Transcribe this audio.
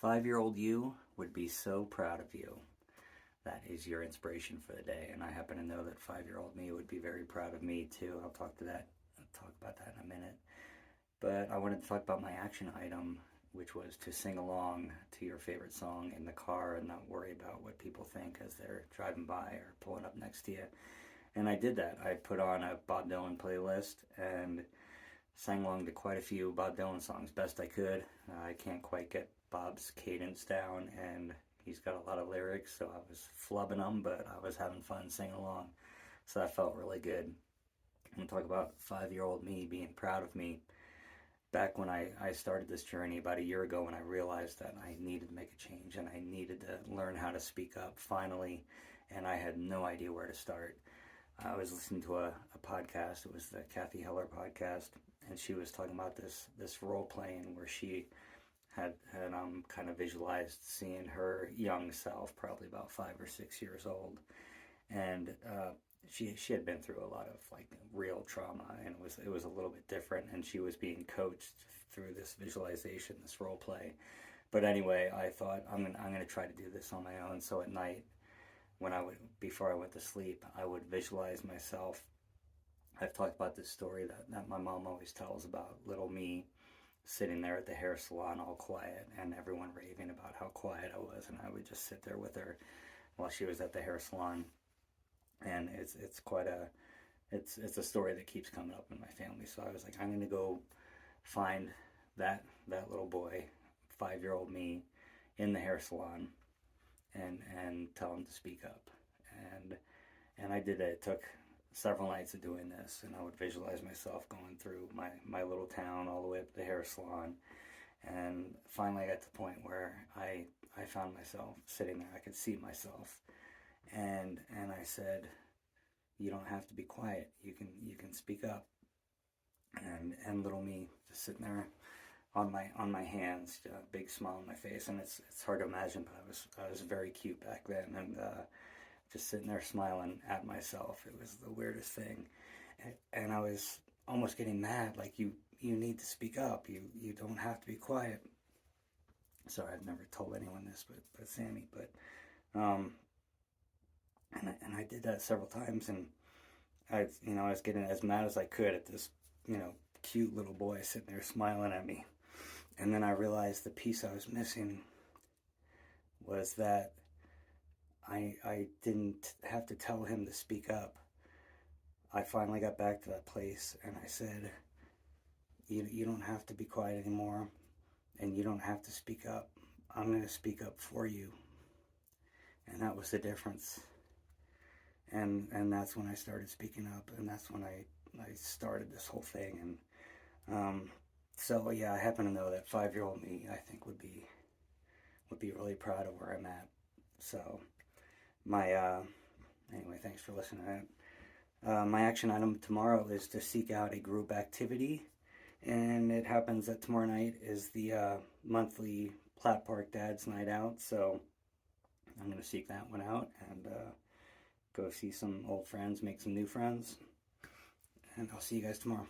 5-year-old you would be so proud of you. That is your inspiration for the day, and I happen to know that 5-year-old me would be very proud of me too. I'll talk about that in a minute. But I wanted to talk about my action item, which was to sing along to your favorite song in the car and not worry about what people think as they're driving by or pulling up next to you. And I did that. I put on a Bob Dylan playlist and sang along to quite a few Bob Dylan songs, best I could. I can't quite get Bob's cadence down, and he's got a lot of lyrics, so I was flubbing them, but I was having fun singing along. So that felt really good. I'm going to talk about 5-year-old me being proud of me. Back when I started this journey about a year ago, when I realized that I needed to make a change and I needed to learn how to speak up finally, and I had no idea where to start. I was listening to a podcast. It was the Kathy Heller podcast, and she was talking about this role playing where she had kind of visualized seeing her young self, probably about 5 or 6 years old, and she had been through a lot of like real trauma, and it was a little bit different, and she was being coached through this visualization, this role play. But anyway, I thought I'm gonna try to do this on my own. So at night, before I went to sleep, I would visualize myself. I've talked about this story that my mom always tells about little me sitting there at the hair salon all quiet and everyone raving about how quiet I was, and I would just sit there with her while she was at the hair salon. And it's quite it's a story that keeps coming up in my family. So I was like, I'm gonna go find that little boy, 5-year-old me, in the hair salon, and tell him to speak up. And I did it. It took several nights of doing this, and I would visualize myself going through my little town all the way up to the hair salon. And finally I got to the point where I found myself sitting there. I could see myself, and I said, you don't have to be quiet, you can speak up. And little me just sitting there on my hands, a big smile on my face, and it's hard to imagine, but I was very cute back then, and just sitting there smiling at myself. It was the weirdest thing, and I was almost getting mad, like you need to speak up. You don't have to be quiet. Sorry, I've never told anyone this, but Sammy, but and I did that several times, and I was getting as mad as I could at this cute little boy sitting there smiling at me. And then I realized the piece I was missing was that I didn't have to tell him to speak up. I finally got back to that place and I said, you don't have to be quiet anymore, and you don't have to speak up. I'm going to speak up for you. And that was the difference. And that's when I started speaking up, and that's when I started this whole thing. And so yeah, I happen to know that 5-year-old me, I think, would be really proud of where I'm at. So anyway, thanks for listening. My action item tomorrow is to seek out a group activity, and it happens that tomorrow night is the monthly Platt Park Dad's Night Out. So I'm going to seek that one out and go see some old friends, make some new friends, and I'll see you guys tomorrow.